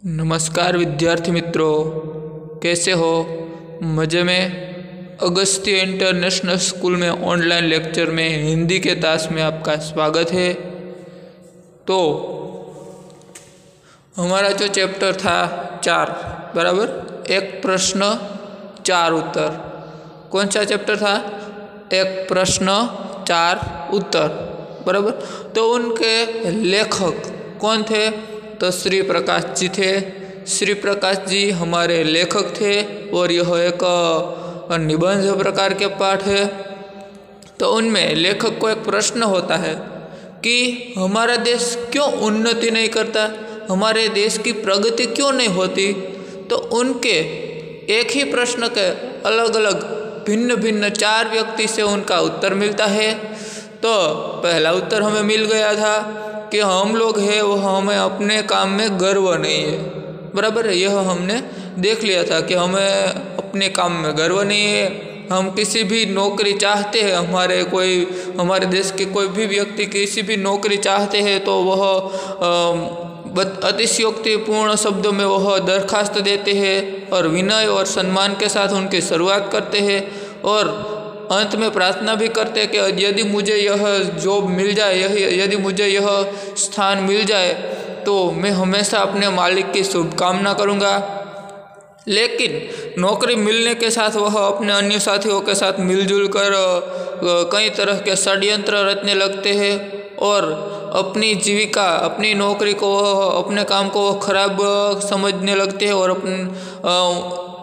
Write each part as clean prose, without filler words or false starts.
नमस्कार विद्यार्थी मित्रों, कैसे हो? मज़े में? अगस्त्य इंटरनेशनल स्कूल में ऑनलाइन लेक्चर में हिंदी के क्लास में आपका स्वागत है। तो हमारा जो चैप्टर था 4 बराबर, एक प्रश्न 4 उत्तर। कौन सा चैप्टर था? एक प्रश्न 4 उत्तर बराबर। तो उनके लेखक कौन थे? तो श्री प्रकाश जी थे। श्री प्रकाश जी हमारे लेखक थे और यह एक निबंध प्रकार के पाठ है। तो उनमें लेखक को एक प्रश्न होता है कि हमारा देश क्यों उन्नति नहीं करता, हमारे देश की प्रगति क्यों नहीं होती। तो उनके एक ही प्रश्न के अलग अलग भिन्न भिन्न 4 व्यक्ति से उनका उत्तर मिलता है। तो पहला उत्तर हमें मिल गया था कि हम लोग हैं वो हमें अपने काम में गर्व नहीं है बराबर। यह हमने देख लिया था कि हमें अपने काम में गर्व नहीं है। हम किसी भी नौकरी चाहते हैं, हमारे देश के कोई भी व्यक्ति किसी भी नौकरी चाहते हैं तो वह अतिशयोक्तिपूर्ण शब्दों में वह दरखास्त देते हैं और विनय और सम्मान के साथ उनकी शुरुआत करते हैं और अंत में प्रार्थना भी करते हैं कि यदि मुझे यह जॉब मिल जाए, यदि मुझे यह स्थान मिल जाए तो मैं हमेशा अपने मालिक की शुभकामना करूँगा। लेकिन नौकरी मिलने के साथ वह अपने अन्य साथियों के साथ मिलजुल कर कई तरह के षड्यंत्र रचने लगते हैं और अपनी जीविका, अपनी नौकरी को, अपने काम को खराब समझने लगते हैं और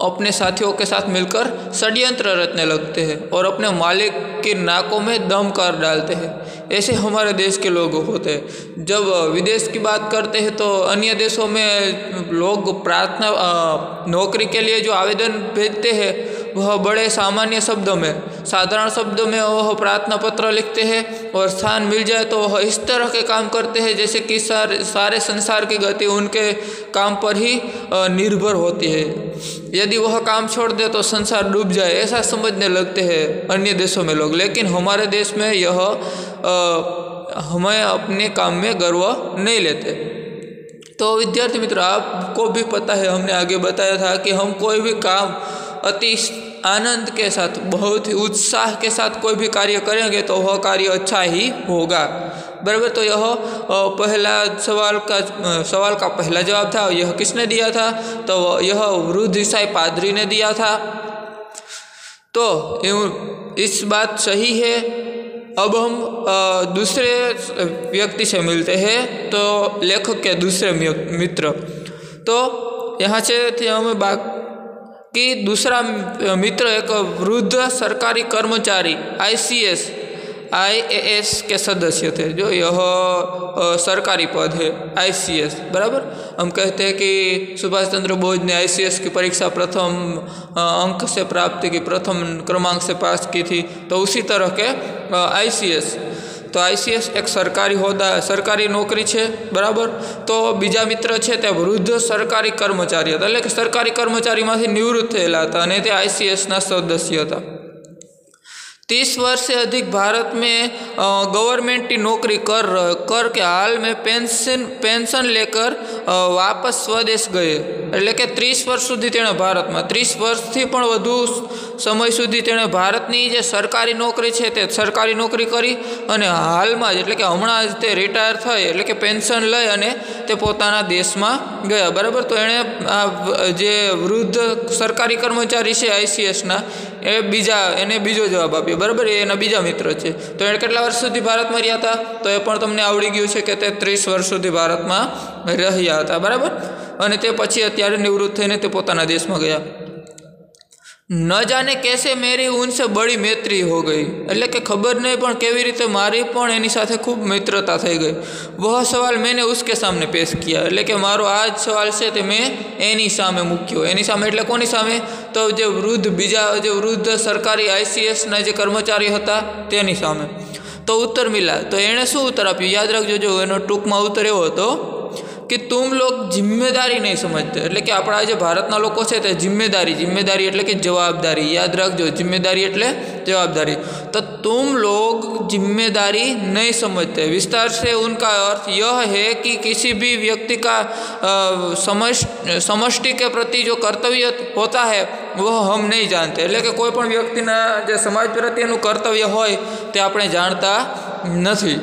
अपने साथियों के साथ मिलकर षड्यंत्र रचने लगते हैं और अपने मालिक के नाकों में दम कर डालते हैं। ऐसे हमारे देश के लोग होते हैं। जब विदेश की बात करते हैं तो अन्य देशों में लोग नौकरी के लिए जो आवेदन भेजते हैं वह बड़े सामान्य शब्दों में, साधारण शब्दों में वह प्रार्थना पत्र लिखते हैं और स्थान मिल जाए तो वह इस तरह के काम करते हैं जैसे कि सारे संसार की गति उनके काम पर ही निर्भर होती है। यदि वह काम छोड़ दे तो संसार डूब जाए, ऐसा समझने लगते हैं अन्य देशों में लोग। लेकिन हमारे देश में यह हमें अपने काम में गर्व नहीं लेते। तो विद्यार्थी मित्र, आपको भी पता है, हमने आगे बताया था कि हम कोई भी काम अति आनंद के साथ, बहुत ही उत्साह के साथ कोई भी कार्य करेंगे तो वह कार्य अच्छा ही होगा बराबर। तो यह पहला सवाल का पहला जवाब था। यह किसने दिया था? तो यह वृद्ध ईसाई पादरी ने दिया था। तो इस बात सही है। अब हम दूसरे व्यक्ति से मिलते हैं, तो लेखक के दूसरे मित्र। तो यहाँ से हमें बात कि दूसरा मित्र एक वृद्ध सरकारी कर्मचारी IAS के सदस्य थे, जो यह सरकारी पद है ICS बराबर। हम कहते हैं कि सुभाष चंद्र बोस ने ICS की परीक्षा प्रथम अंक से प्राप्त की, प्रथम क्रमांक से पास की थी। तो उसी तरह के ICS, तो ICS एक सरकारी नौकरी है बराबर। तो बीजा मित्र है ते वृद्ध सरकारी कर्मचारी था, એટલે કે સરકારી કર્મચારીમાંથી નિવૃત્ત થયેલા હતા અને તે ICSના સદસ્ય હતા। 30 वर्ष से अधिक भारत में गवर्नमेंट की नौकरी करके हाल में पेंशन लेकर वापस स्वदेश गए। એટલે કે 30 वर्ष સુધી તેણે ભારતમાં, 30 વર્ષથી પણ વધુ સમય સુધી તેણે ભારતની જે સરકારી નોકરી છે તે સરકારી નોકરી કરી અને હાલમાં જ, એટલે કે હમણાં જ તે રિટાયર થઈ, એટલે કે પેન્શન લઈ અને તે પોતાના દેશમાં ગયા બરાબર। તો એણે જે વૃદ્ધ સરકારી કર્મચારી છે ICSના એને બીજો જવાબ આપ્યો બરાબર। એ એના બીજા મિત્ર છે। તો એણે કેટલા વર્ષ સુધી ભારતમાં રહ્યા હતા? તો એ પણ તમને આવડી ગયું છે કે તે 30 વર્ષ સુધી ભારતમાં રહ્યા હતા બરાબર। અને તે પછી અત્યારે નિવૃત્ત થઈને તે પોતાના દેશમાં ગયા। न जाने कैसे मेरी उनसे बड़ी मैत्री हो गई, એટલે કે ખબર નહીં પણ કેવી રીતે મારી પણ એની સાથે ખૂબ મિત્રતા થઈ ગઈ। वह सवाल मैंने उसके सामने पेश किया, એટલે કે મારો આ જ સવાલ છે તે મેં એની સામે મૂક્યો। એની સામે એટલે કોની સામે? તો જે વૃદ્ધ સરકારી ICSના જે કર્મચારી હતા તેની સામે। તો ઉત્તર મિલા। તો એણે શું ઉત્તર આપ્યું? યાદ રાખજો, જો એનો ટૂંકમાં ઉત્તર એવો હતો कि तुम लोग जिम्मेदारी नहीं समझते। એટલે કે આપણા જે ભારતના લોકો છે તે जिम्मेदारी એટલે કે जवाबदारी, याद रखो जिम्मेदारी એટલે जवाबदारी। तो तुम लोग जिम्मेदारी नहीं समझते। विस्तार से उनका अर्थ यह है कि किसी भी व्यक्ति का समष्टि के प्रति जो कर्तव्य होता है वह हम नहीं जानते। એટલે કે કોઈ પણ વ્યક્તિના જે સમાજ પ્રત્યેનું કર્તવ્ય હોય તે આપણે જાણતા નથી।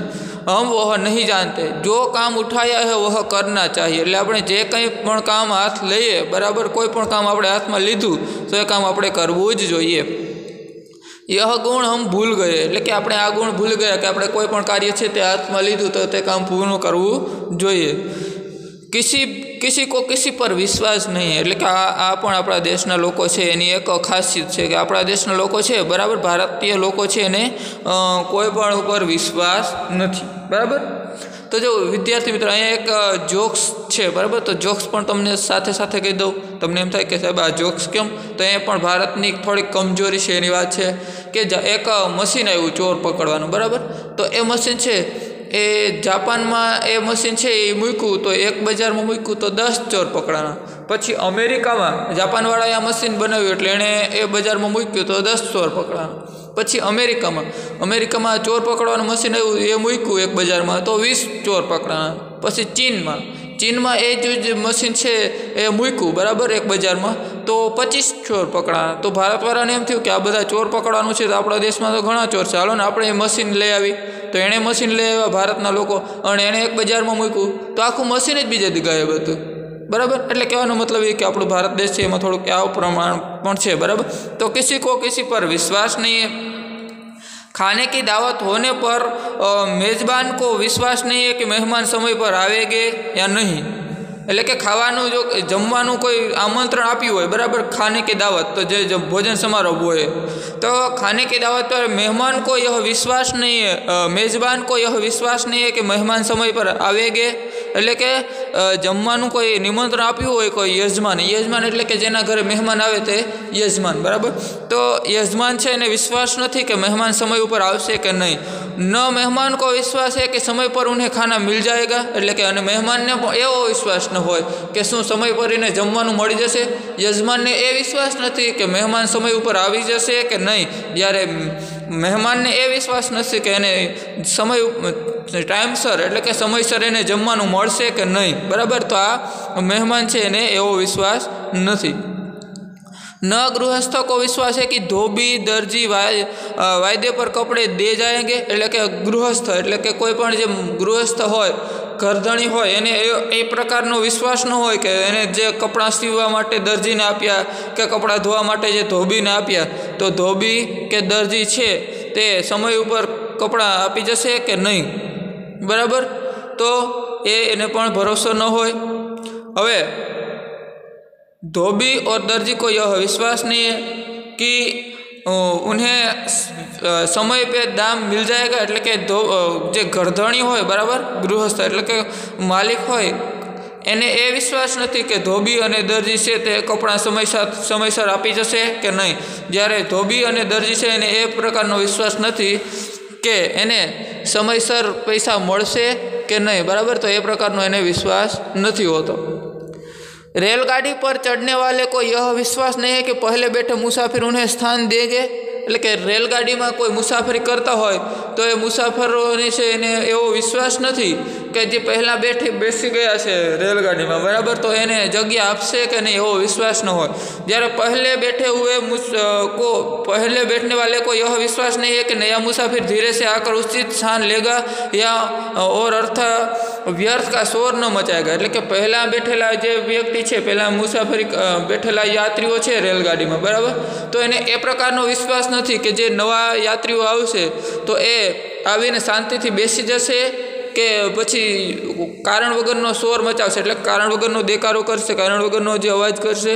हम वह नहीं जानते। जो काम उठाया है वह करना चाहिए। એટલે આપણે જે કંઈ પણ કામ હાથ લઈએ, બરાબર, કોઈ પણ કામ આપણે હાથમાં લીધું તો એ કામ આપણે કરવું જ જોઈએ। यह गुण हम भूल गए એટલે કે આપણે આ ગુણ ભૂલી ગયા કે આપણે કોઈ પણ કાર્ય છે તે હાથમાં લીધું તો તે કામ પૂર્ણ કરવું જોઈએ। किसी को किसी पर विश्वास नहीं है એટલે કે આ પણ આપણા દેશના લોકો છે એની એક ખાસિયત છે કે આપણા દેશના લોકો છે, બરાબર, ભારતીય લોકો છે એને કોઈ પણ ઉપર વિશ્વાસ નથી, બરાબર। तो जो विद्यार्थी मित्रों अँ एक जोक्स है, बराबर, तो जोक्स पण तमने साथे साथे कही दऊँ। तमने एम थाय कि साहेब आ जोक्स केम? तो अँ पण भारतनी थोड़ी कमजोरी है एनी वात है कि एक मशीन आव्युं चोर पकड़वानुं, बराबर। तो ए मशीन है ए जापान में ए मशीन है ये मूक्यु तो एक बजार में मूक्यु तो 10 चोर पकड़ाना। पछी अमेरिका में जापानवाड़ा आ मशीन बनाव्युं एटले एणे ए बजार में मूक्यु तो 10 चोर पकड़ाना। पछी अमेरिका में चोर पकड़वानुं मशीन आव्युं ए मूक्यु एक बजार में तो 20 चोर पकड़ाना। पछी चीन में ए जो मशीन है ए मूक्यु, बराबर, एक बजार में तो 25 चोर पकड़ाना। तो भारतवाळाने एम थयुं कि आ बधा चोर पकड़वानुं छे तो आपणा देश में तो घणा चोर छे, हालो ने आपणे मशीन लई आवी। तो एणे मशीन लई आव्या भारतना लोको अने एणे एक बजार में मूक्यु तो आखुं मशीन ज बीजे दी गायब हतुं, बराबर। एटले कहेवानो मतलब ये कि आपणो भारत देश छे एमां थोडुंक आवुं प्रमाण पण छे, बराबर। तो किसी को किसी पर विश्वास नहीं है। खाने की दावत होने पर मेज़बान को विश्वास नहीं है कि मेहमान समय पर आवेंगे या नहीं। એટલે કે ખાવાનું જો જમવાનું કોઈ આમંત્રણ આપ્યું હોય, બરાબર, ખાने की दावत, तो जो भोजन समारोह હોય तो खाने की दावत पर मेहमान को यह विश्वास नहीं है, मेज़बान को यह विश्वास नहीं है कि मेहमान समय पर आवेंगे। એટલે કે જમવાનું કોઈ નિમંત્રણ આપ્યું હોય કોઈ યજમાન એટલે કે જેના ઘરે મહેમાન આવે તે યજમાન, બરાબર। તો યજમાન છે એને વિશ્વાસ નથી કે મહેમાન સમય ઉપર આવશે કે નહીં। न मेहमान को विश्वास है कि समय पर उन्हें खाना मिल जाएगा એટલે કે અને મહેમાનને એવો વિશ્વાસ ન હોય કે શું સમય પર એને જમવાનું મળી જશે। યજમાનને એ વિશ્વાસ નથી કે મહેમાન સમય ઉપર આવી જશે કે નહીં, જ્યારે મહેમાનને એ વિશ્વાસ નથી કે એને સમય ટાઈમસર એટલે કે સમયસર એને જમવાનું મળશે કે નહીં, બરાબર। તો આ મહેમાન છે એને એવો વિશ્વાસ નથી। न गृहस्थ को विश्वास है कि धोबी दर्जी वायदे पर कपड़े दे जाएंगे એટલે કે ગૃહસ્થ એટલે કે કોઈ પણ જે ગૃહસ્થ હોય, ઘરધણી હોય, એને એ પ્રકારનો વિશ્વાસ ન હોય કે એને જે કપડાં સીવવા માટે દરજીને આપ્યા કે કપડાં ધોવા માટે જે ધોબીને આપ્યા તો ધોબી કે દરજી છે તે સમય ઉપર કપડાં આપી જશે કે નહીં, બરાબર। તો એને પણ ભરોસો ન હોય। હવે धोबी और दर्जी को यह विश्वास नहीं है कि उन्हें समय पे दाम मिल जाएगा એટલે કે જે ઘરધણી હોય, બરાબર, ગૃહસ્થ એટલે કે માલિક હોય એને એ વિશ્વાસ નથી કે ધોબી અને દરજી છે તે કપડાં સમયસર આપી જશે કે નહીં, જ્યારે ધોબી અને દરજી છે એને એ પ્રકારનો વિશ્વાસ નથી કે એને સમયસર પૈસા મળશે કે નહીં, બરાબર। તો એ પ્રકારનો એને વિશ્વાસ નથી હોતો। रेलगाड़ी पर चढ़ने वाले को यह विश्वास नहीं है कि पहले बैठे मुसाफिर उन्हें स्थान देंगे એટલે કે રેલગાડીમાં કોઈ મુસાફરી કરતા હોય તો એ મુસાફરોને છે એને એવો વિશ્વાસ નથી કે જે પહેલાં બેસી ગયા છે રેલગાડીમાં, બરાબર, તો એને જગ્યા આપશે કે નહીં એવો વિશ્વાસ ન હોય। જ્યારે पहले बैठने वाले को यह विश्वास नहीं है कि नया मुसाफिर धीरे से आकर उचित स्थान लेगा या और अर्थ व्यर्थ का शोर न मचाएगा એટલે કે પહેલાં બેઠેલા જે વ્યક્તિ છે, પહેલાં મુસાફરી બેઠેલા યાત્રીઓ છે રેલગાડીમાં, બરાબર, તો એને એ પ્રકારનો વિશ્વાસ નથી કે જે નવા યાત્રીઓ આવશે તો એ આવીને શાંતિથી બેસી જશે કે પછી કારણ વગરનો શોર મચાવશે એટલે કારણ વગરનો દેકારો કરશે, કારણ વગરનો જે અવાજ કરશે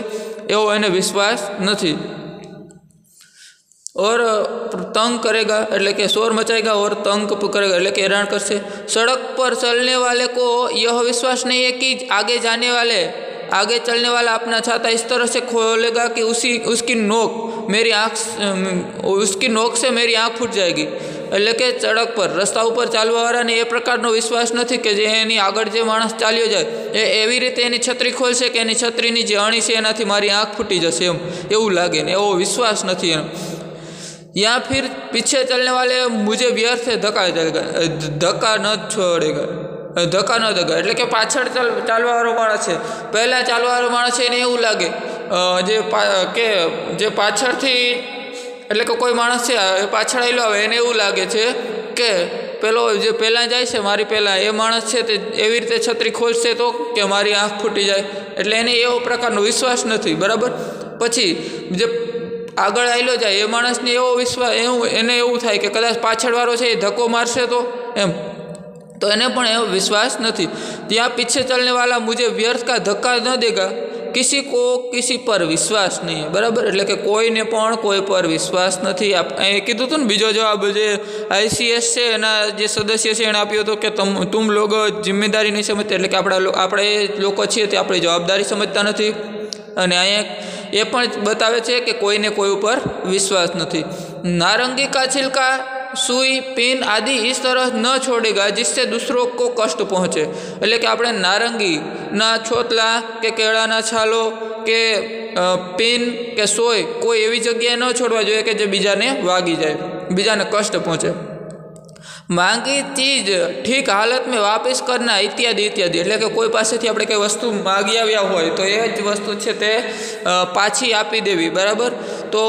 એવો એને વિશ્વાસ નથી। और तंग करेगा એટલે કે शोर मचाएगा और तंग करेगा એટલે કે हैरान करसे। सड़क पर चलने वाले को यह विश्वास नहीं है कि आगे चलने वाला अपना छाता इस तरह से खोलेगा कि उसकी नोक से मेरी आँख फूट जाएगी। એટલે કે સડક પર રસ્તા ઉપર ચાલવાવાળાને એ પ્રકારનો વિશ્વાસ નથી કે જે એની આગળ જે માણસ ચાલ્યો જાય એ એવી રીતે એની છત્રી ખોલશે કે એની છત્રીની જે અણી છે એનાથી મારી આંખ ફૂટી જશે એવું લાગે ને, એવો વિશ્વાસ નથી એનો। या फिर पीछे चलने वाले मुझे व्यर्थ धक्का न छोड़ेगा, धक्का न देगा। એટલે કે પાછળ ચાલવાવાળો માણસ છે, પહેલાં ચાલવાવાળો માણસ છે એને એવું લાગે જે પાછળથી એટલે કે કોઈ માણસ છે એ પાછળ આવેલો આવે એને એવું લાગે છે કે પેલો જે પહેલાં જાય છે મારી પહેલાં એ માણસ છે તે એવી રીતે છત્રી ખોલશે તો કે મારી આંખ ફૂટી જાય, એટલે એને એવો પ્રકારનો વિશ્વાસ નથી, બરાબર। પછી જે આગળ આવેલો જાય એ માણસને એવો વિશ્વાસ એને એવું થાય કે કદાચ પાછળવાળો છે એ ધક્કો મારશે તો તો એને પણ એવો વિશ્વાસ નથી। ત્યાં પીછે ચલને વાલા મુझे व्यर्थ का धक्का न देगा, किसी को किसी पर विश्वास नहीं है, बराबर। એટલે કે કોઈને પણ કોઈ પર વિશ્વાસ નથી। અહીં કીધું હતું ને બીજો જવાબ જે ICS છે એના જે સદસ્ય છે એને આપ્યો હતો કે તુમ લોગ જિમ્મેદારી નહીં સમજતા, એટલે કે આપણે લોકો છીએ તે આપણી જવાબદારી સમજતા નથી। અને અહીંયા એ પણ બતાવે છે કે કોઈને કોઈ ઉપર વિશ્વાસ નથી। नारंगी का छिलका, सुई, पिन आदि इस तरह न छोड़ेगा जिससे दूसरों को कष्ट पहुँचे। એટલે કે આપણે નારંગીના છોતલા કે કેળાના છાલો કે પિન કે સોય કોઈ એવી જગ્યાએ ન છોડવા જોઈએ કે જે બીજાને વાગી જાય, બીજાને કષ્ટ પહોંચે। માંગી ચીજ ઠીક હાલત में वापस करना इत्यादि इत्यादि, એટલે કે કોઈ પાસેથી આપણે કંઈ વસ્તુ માગી આવ્યા હોય તો એ જ વસ્તુ છે તે પાછી આપી દેવી, બરાબર। તો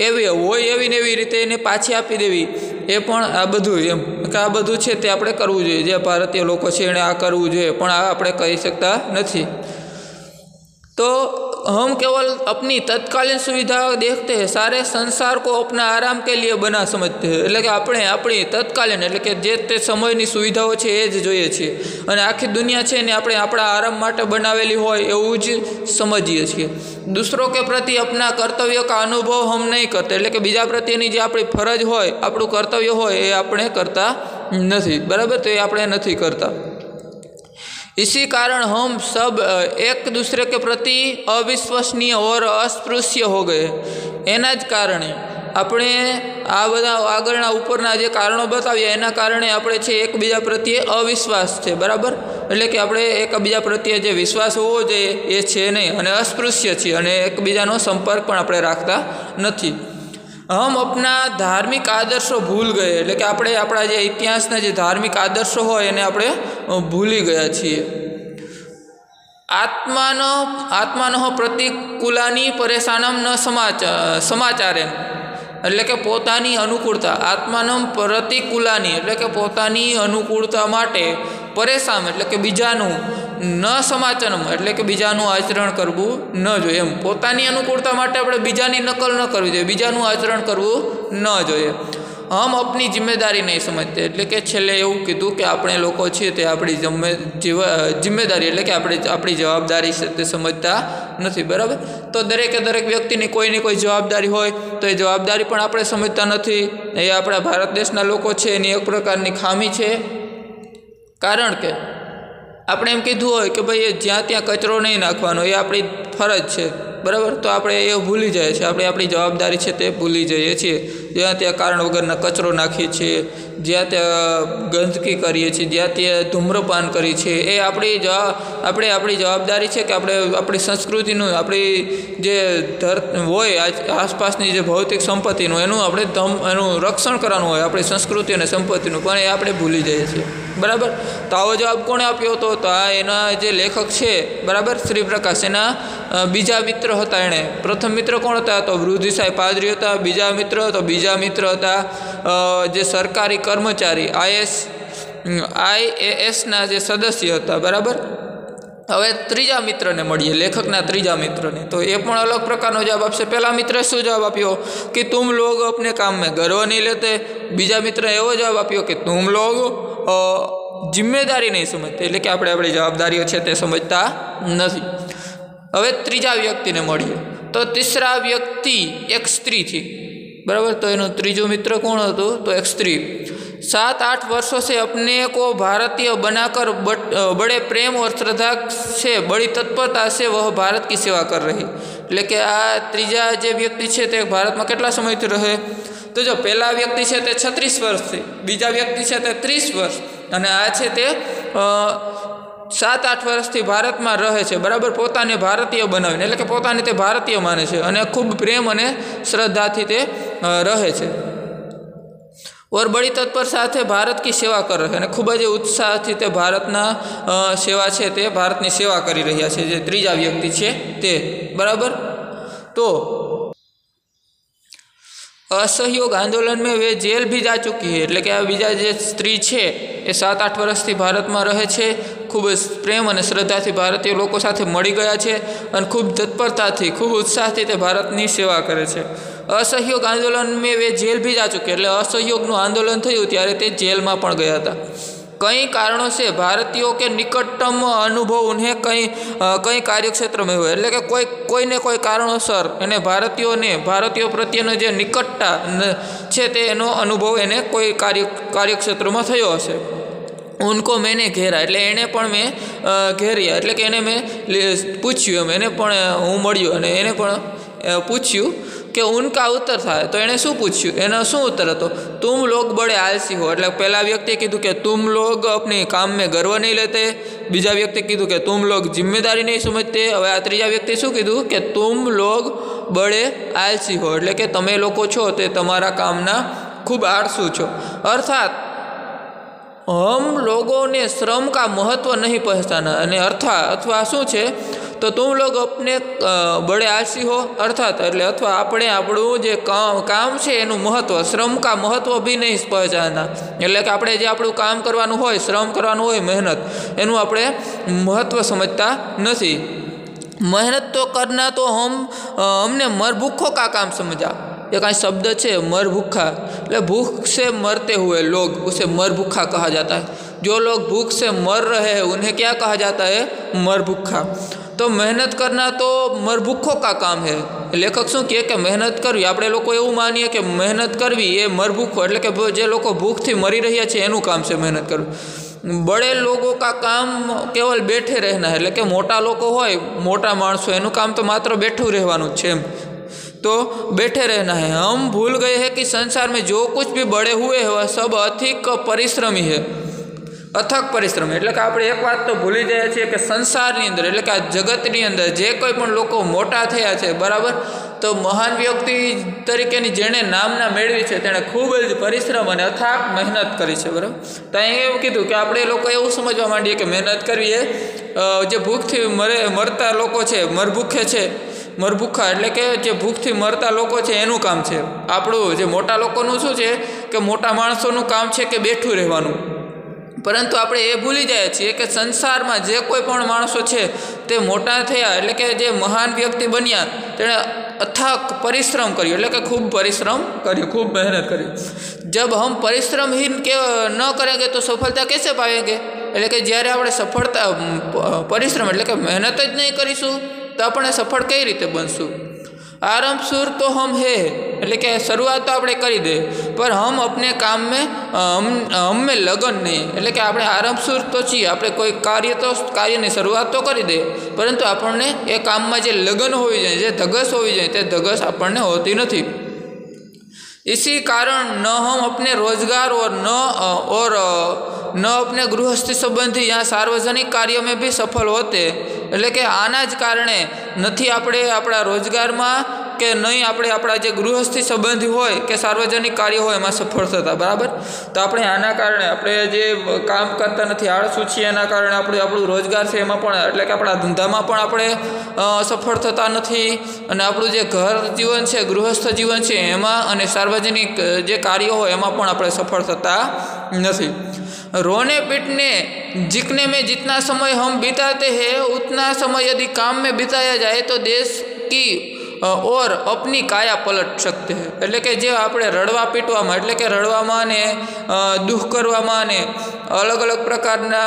એવી હોય એવી ને એવી રીતે એને પાછી આપી દેવી, એ પણ આ બધું કે આ બધું છે તે આપણે કરવું જોઈએ। જે ભારતીય લોકો છે એણે આ કરવું જોઈએ પણ આ આપણે કહી શકતા નથી। तो हम केवल अपनी तत्कालीन सुविधा देखते हैं, सारे संसार को अपना आराम के लिए बना समझते हैं। એટલે કે આપણે આપણી તત્કાલીન એટલે કે જે તે સમયની સુવિધાઓ છે એ જ જોઈએ છીએ અને આખી દુનિયા છે ને આપણે આપણા આરામ માટે બનાવેલી હોય એવું જ સમજીએ છીએ। दूसरों के प्रति अपना कर्तव्य का अनुभव हम नहीं करते, એટલે કે બીજા પ્રત્યેની જે આપણી ફરજ હોય આપણું કર્તવ્ય હોય એ આપણે કરતા નથી, બરાબર। તો એ આપણે નથી કરતા। इसी कारण हम सब एक दूसरे के प्रति अविश्वसनीय और अस्पृश्य हो गए। एना ज कारणे આપણે આ બધા આગળના ઉપરના જે કારણો બતાવ્યા એના કારણે આપણે છે એકબીજા પ્રત્યે અવિશ્વાસ છે, બરાબર। એટલે કે આપણે એકબીજા પ્રત્યે જે વિશ્વાસ હોવો જોઈએ એ છે નહીં અને અસ્પૃશ્ય છીએ અને એકબીજાનો સંપર્ક પણ આપણે રાખતા નથી। हम अपना धार्मिक आदर्शो भूल गए, એટલે કે આપણે આપણા જે ઇતિહાસના જે ધાર્મિક આદર્શો હોય એને આપણે ભૂલી ગયા છીએ। આત્માનો પ્રતિકૂલાની પરેશાનમ ન સમાચારે, એટલે કે પોતાની અનુકૂળતા, આત્માનો પ્રતિકૂલાની એટલે કે પોતાની અનુકૂળતા માટે પરેશાન એટલે કે બીજાનું ન સમાચરમ એટલે કે બીજાનું આચરણ કરવું ન જોઈએ। પોતાની અનુકૂળતા માટે આપણે બીજાની નકલ ન કરવી જોઈએ, બીજાનું આચરણ કરવું ન જોઈએ। हम अपनी जिम्मेदारी नहीं समझते, એટલે કે છેલ્લે એવું કીધું કે આપણે લોકો છીએ તે આપણી જિમ્મેદારી એટલે કે આપણી જવાબદારી છે તે સમજતા નથી, બરાબર। તો દરેક વ્યક્તિની કોઈની કોઈ જવાબદારી હોય તો એ જવાબદારી પણ આપણે સમજતા નથી। એ આપણા ભારત દેશના લોકો છે એની એક પ્રકારની ખામી છે, કારણ કે આપણે એમ કીધું હોય કે ભાઈ જ્યાં ત્યાં કચરો નહીં નાખવાનો એ આપણી ફરજ છે, બરાબર। તો આપણે એ ભૂલી જાય છે, આપણે આપણી જવાબદારી છે તે ભૂલી જઈએ છીએ। જ્યાં ત્યાં કારણ વગરના કચરો નાખીએ છીએ, જ્યાં ત્યાં ગંદકી કરીએ છીએ, જ્યાં ત્યાં ધૂમ્રપાન કરીએ છીએ, એ આપણી જવાબદારી છે કે આપણે આપણી સંસ્કૃતિનું આપણી જે હોય આસપાસની જે ભૌતિક સંપત્તિનું એનું રક્ષણ કરવાનું હોય આપણી સંસ્કૃતિ અને સંપત્તિનું, પણ એ આપણે ભૂલી જઈએ છીએ, બરાબર। તો આવો જવાબ કોણે આપ્યો હતો? તો આ એના જે લેખક છે, બરાબર, શ્રી પ્રકાશ, એના બીજા મિત્ર હતા। એણે પ્રથમ મિત્ર કોણ હતા? તો વૃદ્ધિસાઈ પાદરી હતા। બીજા મિત્ર તો બીજા મિત્ર હતા જે સરકારી કર્મચારી IASના જે સદસ્ય હતા, બરાબર। હવે ત્રીજા મિત્રને મળીએ, લેખકના ત્રીજા મિત્રને, તો એ પણ અલગ પ્રકારનો જવાબ આપશે। પહેલા મિત્રે શું જવાબ આપ્યો કે तुम लोग अपने काम में गर्व नहीं लेते। બીજા મિત્રે એવો જવાબ આપ્યો કે तुम लोग जिम्मेदारी नहीं समझते, એટલે કે આપણે આપણી જવાબદારીઓ છે તે સમજતા નથી। હવે ત્રીજા વ્યક્તિને મળીએ, તો તીસરા વ્યક્તિ એક સ્ત્રી थी, बराबर। तो એનો ત્રીજો મિત્ર કોણ હતો? તો એક સ્ત્રી। 7-8 वर्षों से अपने को भारतीय बनाकर बड़े प्रेम और श्रद्धा से बड़ी तत्परता से वह भारत की सेवा कर रही। એટલે કે આ ત્રીજા જે વ્યક્તિ છે તે ભારતમાં કેટલા સમયથી રહે? तो जो पहला व्यक्ति है ते 36 वर्ष थी, बीजा व्यक्ति है ते 30 वर्ष अने आ छे ते 7-8 वर्षथी भारत में रहे छे, बराबर। पोताने भारतीय बनावीने एटले के पोताने ते भारतीय माने छे अने खूब प्रेम अने श्रद्धाथी ते रहे छे और बड़ी तत्पर साथे भारत की सेवा कर रहे हैं। खूब ज उत्साहथी ते भारतना सेवा है ते भारतनी सेवा करी रह्या छे, जे त्रीजा व्यक्ति है ते, बराबर। तो असहयोग आंदोलन में वे जेल भी जा चुकी है, एटले के आ बीजा जे स्त्री है ए 7-8 वर्षथी भारत में रहे छे, खूब प्रेम और श्रद्धाथी भारतीय लोगों साथे मળી गया है और खूब तत्परताथी खूब उत्साहथी ते भारतनी सेवा करे छे। असहयोग आंदोलन में वे जेल भी जा चुके, एटले असहयोगનું आंदोलन थयुं त्यारे ते जेल में पण गया था। कई कारणों से भारतीयों के निकटतम अनुभव उन्हें कई कार्यक्षेत्र में हुए, एटले के कोई ने कोई कारणोसर एने भारतीयों प्रत्येनो जे निकटता छे तेनो अनुभव एने कोई कार्यक्षेत्र में थयो हशे। उनको मैंने घेरा एटले एने पण मैं घेर्या, एटले के एने मैं पूछ्યું, एने पण हूँ मळ्यो अने एने पण पूछ्યું कि उनका उत्तर था। तो एने शू पूछ्યું, एनो शू उत्तर हतो, तुम लोग बड़े आलसी हो। एटले पहला व्यक्ति कीधुं कि तुम लोग अपने काम में गर्व नहीं लेते, बीजा व्यक्ति कीधुं कि तुम लोग जिम्मेदारी नहीं समझते, हवे आ त्रीजा व्यक्ति शू कीधुं कि तुम लोग बड़े आलसी हो, एटले के तमे लोको छो ते तमारा कामना खूब आळसू छो। अर्थात हम लोगों ने श्रम का महत्व नहीं पहचाना, अने अथवा शू छे तो तुम लोग अपने बड़े आलसी हो, अर्थात एटले अथवा आपणे आपणुं जे काम छे एनुं महत्व, श्रम का महत्व भी नहीं पहचाना, एटले के आपणे जे आपणुं काम करवानुं होय, श्रम करवानुं होय, मेहनत, एनुं आपणे महत्व समझता नहीं। मेहनत तो करना तो हमने मरभूखों का काम समझा। ये काई शब्द है मरभूखा, એટલે भूख से मरते हुए लोग उसे मरभूखा कहा जाता है। जो लोग भूख से मर रहे हैं उन्हें क्या कहा जाता है, मरभूखा। तो मेहनत करना तो मरभूखों का काम है। लेखक शू कहे कि मेहनत करवी, आपणे लोको एवुं मानीए कि मेहनत करवी ए मरभूखो, एटले के जे लोको भूखथी मरी रह्या छे एनुं काम छे मेहनत करवी। बड़े लोगों का काम केवल बैठे रहना है, એટલે કે मोटा लोग होय, मोटा माणसो एनुं काम तो मात्र बैठू रहवानुं छे, तो बैठे रहना है। हम भूल गए हैं कि संसार में जो कुछ भी बड़े हुए हैं वह सब अधिक परिश्रमी है, अथक परिश्रम। एटले के आपणे एक बात तो भूली जाए छे कि संसारनी अंदर एटले के आ जगतनी अंदर जे कोई पण लोको मोटा थया छे, बराबर, तो महान व्यक्ति तरीकेनी जेणे नामना मेळवी छे तेणे खूब ज परिश्रम अने अथाक मेहनत करी छे, बराबर। तो अहीं एवुं कीधुं कि आपणे लोको एवुं समजवा मांडीए कि मेहनत करवी ए जे भूखथी मरता लोको छे, मरभूखे छे, मरभूखा एटले के जे भूखथी मरता लोको छे एनुं काम छे। आपणुं जे मोटा लोकोनुं शुं छे कि मोटा माणसोनुं काम छे कि बेठुं रहेवानुं, परंतु आपणे ए भूली जाए छीए कि संसार में जे कोई पण माणसो छे ते मोटा थया, एटले के जे महान व्यक्ति बन्या तेणे अथाक परिश्रम कर्यो, एटले के खूब परिश्रम कर्यो, खूब मेहनत करी। जब हम परिश्रमहीन के न करेंगे तो सफलता कैसे पाएंगे, एटले के ज्यारे आपणे सफलता परिश्रम एटले के मेहनत ज नहीं करीशुं तो अपने सफल कई रीते बनशुं। आरंभ सुर तो हम है, एटले के शुरुआत तो आपणे करी दे, पर हम अपने काम में हम में लगन नहीं, एटले के आपणे आरंभ सुर तो छीए, आपणे कोई कार्यनी शुरुआत तो करी दे, परंतु आपणे ए काम में जे लगन होवी जोईए, जे धगस होवी जोईए ते धगस आपणे होती नहीं। इसी कारण न हम अपने रोजगार और न अपने गृहस्थी संबंधी या सार्वजनिक कार्यों में भी सफल होते, एटले के आना ज कारणे नथी आपणे आपणा रोजगार में के नहीं आपणे आपणा जे गृहस्थी संबंधी होय के सार्वजनिक कार्य होय एमां सफल थता, बराबर। तो आपणे आना कारणे आपणे जे काम करता नथी, आळसू छीए, एना कारणे આપણું रोजगार छे एमां पण एटले के आपणा धंधामां पण आपणे सफल थता नथी, अने આપણું जे घर जीवन छे, गृहस्थ जीवन छे एमां अने सार्वजनिक जे कार्य होय एमां पण आपणे सफल थता नथी। रोने पीटने जीतने में जितना समय हम बिताते हैं उतना समय यदि काम में बिताया जाए तो देश की और अपनी काया पलट सकते हैं। एटले के जे आपणे रड़वा पीटवामां एटले के रड़वामां ने दुख करवामां ने अलग अलग प्रकारना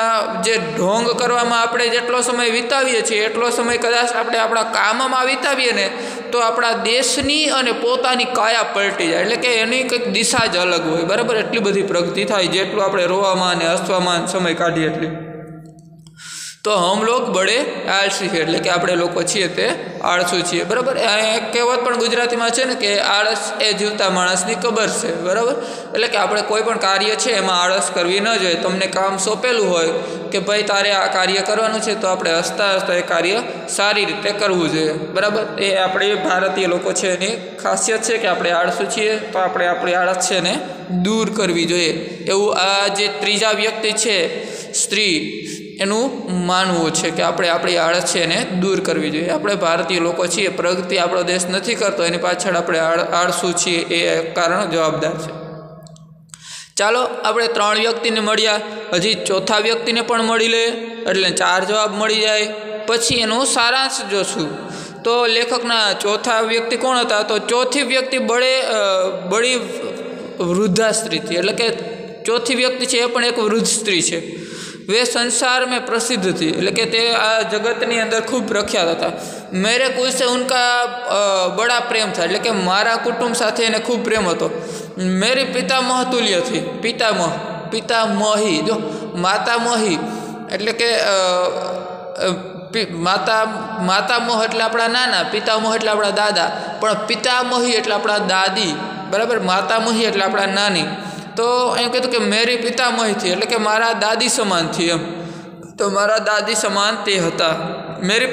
जे ढोंग करवामां आपणे जेटलो समय वितावीए छीए एटलो समय कदाच आपणे आपणा काममां वितावीए ने तो आपणा देशनी अने पोतानी काया पलटी जाय, एटले के एनी कंईक दिशा ज अलग होय, बराबर। एटली बधी प्रगति थाय जेटलो आपणे रोवामां अने हसवामां समय काढीए एटली। तो हम लोग बड़े आळसी है એટલે કે આપણે લોકો છીએ તે આળસુ છીએ બરાબર। એક કહેવત પણ ગુજરાતીમાં છે ને કે આળસ એ જીવતા માણસની કબર છે બરાબર। એટલે કે આપણે કોઈ પણ કાર્ય છે એમાં આળસ કરવી ન જોઈએ। તમને કામ સોંપેલું હોય કે ભાઈ તારે આ કાર્ય કરવાનું છે તો આપણે હસતા હસતા એ કાર્ય સારી રીતે કરવું જોઈએ બરાબર। એ આપણે ભારતીય લોકો છે એની ખાસિયત છે કે આપણે આળસુ છીએ તો આપણે આપણી આળસ છે ને દૂર કરવી જોઈએ એવું આ જે ત્રીજા વ્યક્તિ છે સ્ત્રી એનું માનવું છે કે આપણે આપણી આળસ છે એને દૂર કરવી જોઈએ। આપણે ભારતીય લોકો છીએ, પ્રગતિ આપણો દેશ નથી કરતો એની પાછળ આપણે આળસુ છીએ એ કારણ જવાબદાર છે। ચાલો આપણે 3 વ્યક્તિને મળ્યા, હજી ચોથા વ્યક્તિને પણ મળી લે એટલે 4 જવાબ મળી જાય। પછી એનો સારાંશ જોશું તો લેખકના ચોથા વ્યક્તિ કોણ હતા તો ચોથી વ્યક્તિ બड़ी વૃદ્ધા સ્ત્રી थी। એટલે કે ચોથી વ્યક્તિ છે એ પણ એક વૃદ્ધ સ્ત્રી છે। वे संसार में प्रसिद्ध थी એટલે કે તે આ જગતની અંદર ખૂબ પ્રખ્યાત હતા। मेरे कुल से उनका बड़ा प्रेम था એટલે કે મારા કુટુંબ સાથે એને ખૂબ પ્રેમ હતો। मेरी पितामह तुल्य थी, पितामही जो मातामही એટલે કે માતામહ એટલે આપણા નાના, પિતામહ એટલે આપણા દાદા, પણ પિતામહી એટલે આપણા દાદી બરાબર। માતામહી એટલે આપણા નાની। तो एम कहते कि मेरी पितामही थी એટલે કે મારા દાદી સમાન थी एम तो मारा दादी समान ते हता। मेरी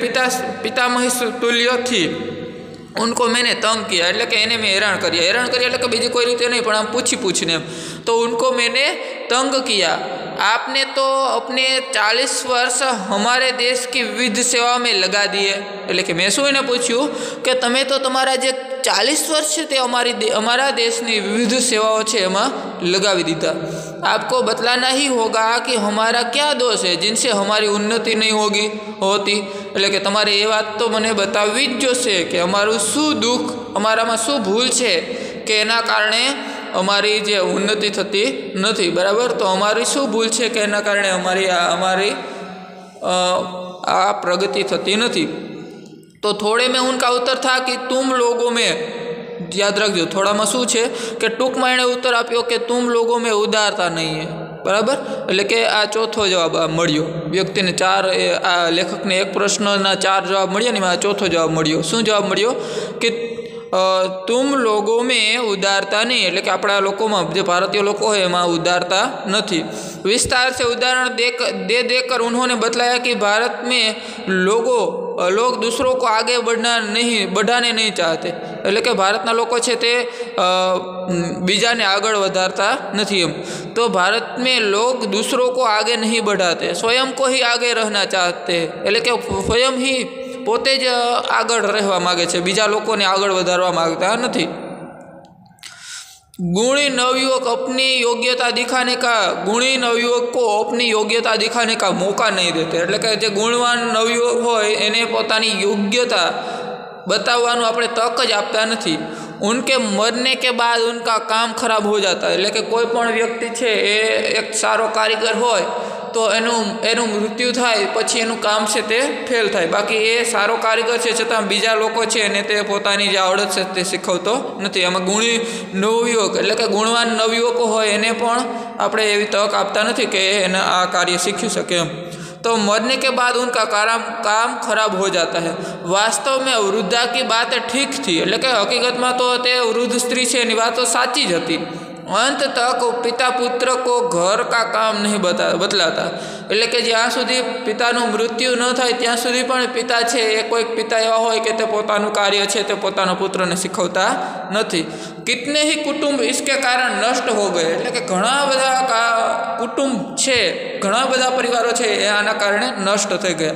पितामही तुल्य थी, उनको मैंने तंग किया એટલે કે એને મેં હેરાન કર્યા એટલે કે બીજી કોઈ રીતે નહીં પણ આમ પૂછીને એમ तो उनको मैंने तंग किया। आपने तो अपने 40 वर्ष हमारे देश की विविध सेवा में लगा दिए એટલે કે મેં શું એને પૂછ્યું કે તમે તો તમારા જે 40 वर्ष છે તે हमारा देशની विविध सेवाओं છે એમાં लगावी दीधा। आपको बतलाना ही होगा कि हमारा क्या दोष है जिनसे हमारी उन्नति नहीं होती એટલે કે તમારે એ વાત તો મને બતાવવી જ જોશે કે અમારું શું દુઃખ, અમારામાં શું ભૂલ છે કે એના કારણે અમારી જે ઉન્નતિ થતી નથી બરાબર। તો અમારી શું ભૂલ છે કે એના કારણે અમારી આ પ્રગતિ થતી નથી। तो थोड़े में उनका उत्तर था कि तुम लोगों में, याद रखो थोड़ा में शू है कि टूंक में एने उत्तर आप्यो कि तुम लोगों में उदारता नहीं है बराबर। એટલે કે આ ચોથો જવાબ મળ્યો વ્યક્તિને 4 આ લેખકને એક પ્રશ્નના 4 જવાબ મળ્યા ને આ ચોથો જવાબ મળ્યો। શું જવાબ મળ્યો કે तुम लोगों में उदारता नहीं એટલે કે આપણા લોકોમાં જે ભારતીય લોકો હોય એમાં ઉદારતા નથી। विस्तार से उदाहरण देकर उन्होंने बतलाया कि भारत में लोग दूसरों को आगे बढ़ाने नहीं चाहते એટલે કે ભારતના લોકો છે તે બીજાને આગળ વધારતા નથી એમ। तो भारत में लोग दूसरों को आगे नहीं बढ़ाते, स्वयं को ही आगे रहना चाहते એટલે કે स्वयं ही પોતે જ આગળ રહેવા માગે છે, બીજા લોકોને આગળ વધારવા માંગતા નથી। गुणी नवयुवक को अपनी योग्यता दिखाने का मौका नहीं देते એટલે કે જે ગુણવાન નવયુવક હોય એને પોતાની યોગ્યતા बताववानुं आपणे तक ज आपता नथी। उनके मरने के बाद उनका काम खराब हो जाता है એટલે કે कोई पण व्यक्ति है एक सारो कारीगर होय तो एनु मृत्यु थाय पछी एनु काम छे ते फेल थाय। बाकी ए सारो कारीगर छे छतां बीजा लोको छे ने ते पोतानी जे आवडत छे ते शीखवतो नथी। एमां गुणी नवयुवक એટલે કે गुणवान नवयुवको होय एने पण आपणे एवी तक आपता नथी के एने आ कार्य शीखी शके एम। तो मरने के बाद उनका काम खराब हो जाता है। वास्तव में वृद्धा की बात ठीक थी એટલે કે હકીકતમાં તો તે વૃદ્ધ સ્ત્રી છે એની વાતો સાચી જ હતી। अंत तक पिता पुत्र को घर का काम नहीं बतलाता એટલે કે જ્યાં સુધી પિતાનું મૃત્યુ ન થાય ત્યાં સુધી પણ પિતા છે એ કોઈક પિતા એવા હોય કે તે પોતાનું કાર્ય છે તે પોતાના પુત્રને શીખવતા નથી। कितने ही कुटुंब इसके कारण नष्ट हो गए એટલે કે ઘણા બધા કુટુંબ છે, ઘણા બધા પરિવારો છે એ આના કારણે નષ્ટ થઈ ગયા।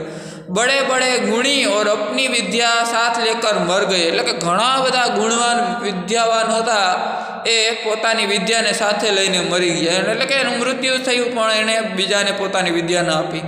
बड़े बड़े गुणी और अपनी विद्या साथ लेकर मर गए એટલે કે ઘણા બધા ગુણવાન વિદ્યાવાન હતા એ પોતાની વિદ્યાને સાથે લઈને મરી ગયા એટલે કે એનું મૃત્યુ થયું પણ એણે બીજાને પોતાની વિદ્યા ન આપી।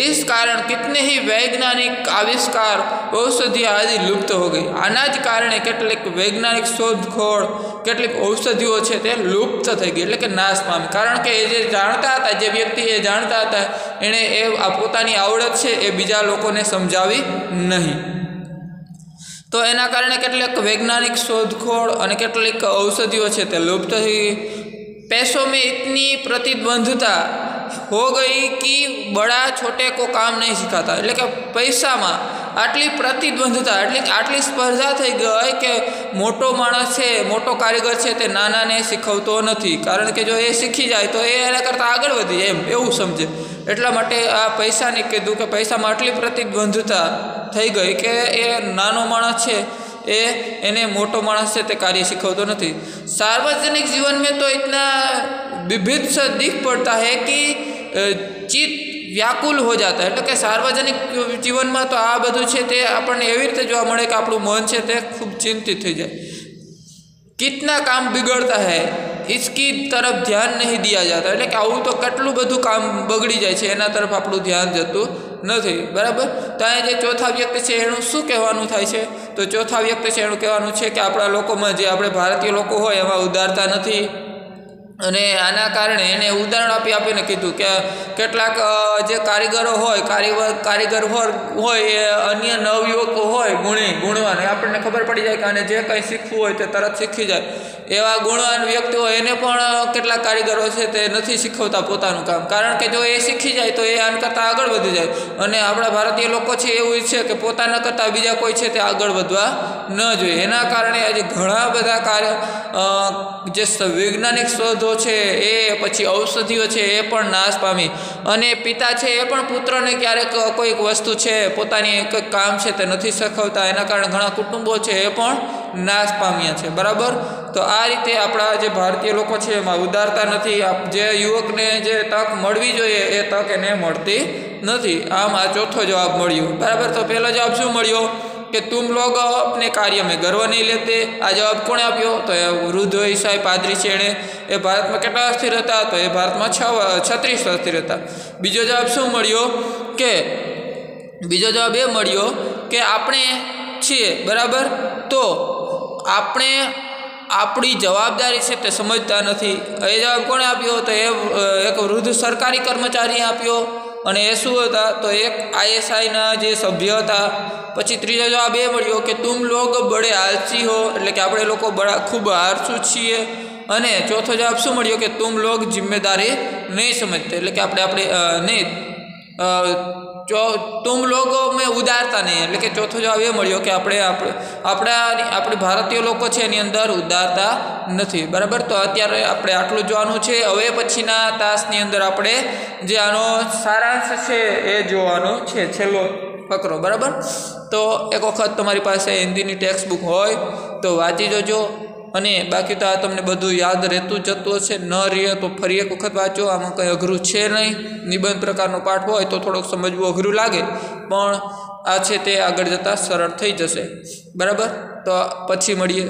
इस कारण कितने ही वैज्ञानिक आविष्कार औषधियाँ आदि लुप्त हो गई। आना ज कारणे કેટલીક वैज्ञानिक शोधखोळ કેટલીક औषधिओ છે તે લુપ્ત થઈ ગઈ એટલે કે નાશ પામી। કારણ કે એ જે જાણતા હતા, જે વ્યક્તિ એ જાણતા હતા એણે એ પોતાની આવડત છે એ બીજા લોકોને સમજાવી નહીં। तो एना कारणे કેટલીક वैज्ञानिक शोधखोळ અને કેટલીક औषधिओ છે તે લુપ્ત થઈ गई। पैसों में इतनी प्रतिबद्धता हो गई कि बड़ा छोटे को काम नहीं सिखाता એટલે કે પૈસામાં આટલી પ્રતિબંધતા આટલી સ્પર્ધા થઈ ગઈ કે મોટો માણસ છે, મોટો કારીગર છે, તે નાનાને શીખવતો નથી, કારણ કે જો એ શીખી જાય તો એ એના કરતાં આગળ વધી જાય એવું સમજે। એટલા માટે આ પૈસાને કીધું કે પૈસામાં આટલી પ્રતિબંધતા થઈ ગઈ કે એ નાનો માણસ છે એને મોટો मानस से ते कार्य सिखावतो नहीं। सार्वजनिक जीवन में तो इतना विविध सा दिख पड़ता है कि चित्त व्याकुल हो जाता है। એટલે કે सार्वजनिक जीवन में तो आ બધું છે તે આપણને એવી રીતે જોવા મળે કે આપણું મન છે તે ખૂબ ચિંતિત થઈ જાય। कितना काम बिगड़ता है इसकी तरफ ध्यान नहीं दिया जाता। એટલે કે આવું તો કેટલું બધું કામ બગડી જાય છે એના તરફ આપણું ધ્યાન જતું નથી, બરાબર। તો અહીંયા જે ચોથા વ્યક્તિ છે એનું શું કહેવાનું થાય છે? તો ચોથા વ્યક્તિ છે એનું કહેવાનું છે કે આપણા લોકોમાં જે આપણે ભારતીય લોકો હોય એમાં ઉદારતા નથી, અને આના કારણે એને ઉદાહરણ આપીને કીધું કે કેટલાક જે કારીગરો હોય કારીગર હોય એ અન્ય નવયુવકો હોય ગુણવાન, આપણને ખબર પડી જાય કે આને જે કંઈ શીખવું હોય તે તરત શીખી જાય, એવા ગુણવાન વ્યક્તિ હોય એને પણ કેટલાક કારીગરો છે તે નથી શીખવતા પોતાનું કામ, કારણ કે જો એ શીખી જાય તો એ આના કરતાં આગળ વધી જાય। અને આપણા ભારતીય લોકો છે એવું છે કે પોતાના કરતાં બીજા કોઈ છે તે આગળ વધવા ન જોઈએ। એના કારણે આજે ઘણા બધા જે વૈજ્ઞાનિક શોધો છે એ પછી ઔષધિઓ છે એ પણ નાશ પામી, અને પિતા છે એ પણ પુત્રને ક્યારેક કોઈક વસ્તુ છે પોતાની કંઈક કામ છે તે નથી શીખવતા, એના કારણે ઘણા કુટુંબો છે એ પણ નાશ પામ્યા છે, બરાબર। તો આ રીતે આપણા જે ભારતીય લોકો છે એમાં ઉદારતા નથી, જે યુવકને જે તક મળવી જોઈએ એ તક એને મળતી નથી। આમ આ ચોથો જવાબ મળ્યો, બરાબર। તો પહેલો જવાબ શું મળ્યો कि तुम लोग अपने कार्य में गर्व नहीं लेते। आ जवाब कोणे आप्यो? तो वृद्ध ईसाई पादरी छे ए भारत में केटला वर्षथी रहता? तो ये भारत में 36 वर्षथी रहता। बीजो जवाब शू मळ्यो के बीजो जवाब ए मळ्यो के आपणे छीए, बराबर, तो आपणे आपणी जवाबदारी से ते समझता नहीं। ए जवाब कोणे आप्यो? तो एक वृद्ध सरकारी कर्मचारी आप्यो, અને એ શું હતા? તો એક ISI ના જે સભ્ય હતા। પછી ત્રીજો જવાબ એ મળ્યો કે તુમ લોગ બડે આલસી હો, એટલે કે આપણે લોકો ખૂબ આળસુ છીએ। અને ચોથો જવાબ શું મળ્યો કે તુમ લોગ જિમ્મેદારી નહીં સમજતે, એટલે કે આપણે નહીં तुम लोगों में उदारता नहीं, એટલે કે ચોથો જવાબ એ મળ્યો કે આપણી ભારતીય લોકો છે એની અંદર ઉદારતા નથી, બરાબર। તો અત્યારે આપણે આટલું જોવાનું છે। હવે પછીના તાસની અંદર આપણે જે આનો સારાંશ છે એ જોવાનો છે, છેલ્લો ફકરો, બરાબર। તો એક વખત તમારી પાસે હિન્દીની ટેક્સ્ટ બુક હોય તો વાંચી જોજો, અને બાકી તો આ તમને બધું યાદ રહેતું જતું હશે। ન રહે તો ફરી એક વખત વાંચો, આમાં કંઈ અઘરું છે નહીં। નિબંધ પ્રકારનો પાઠ હોય તો થોડોક સમજવું અઘરું લાગે, પણ આ છે તે આગળ જતાં સરળ થઈ જશે, બરાબર। તો પછી મળીએ।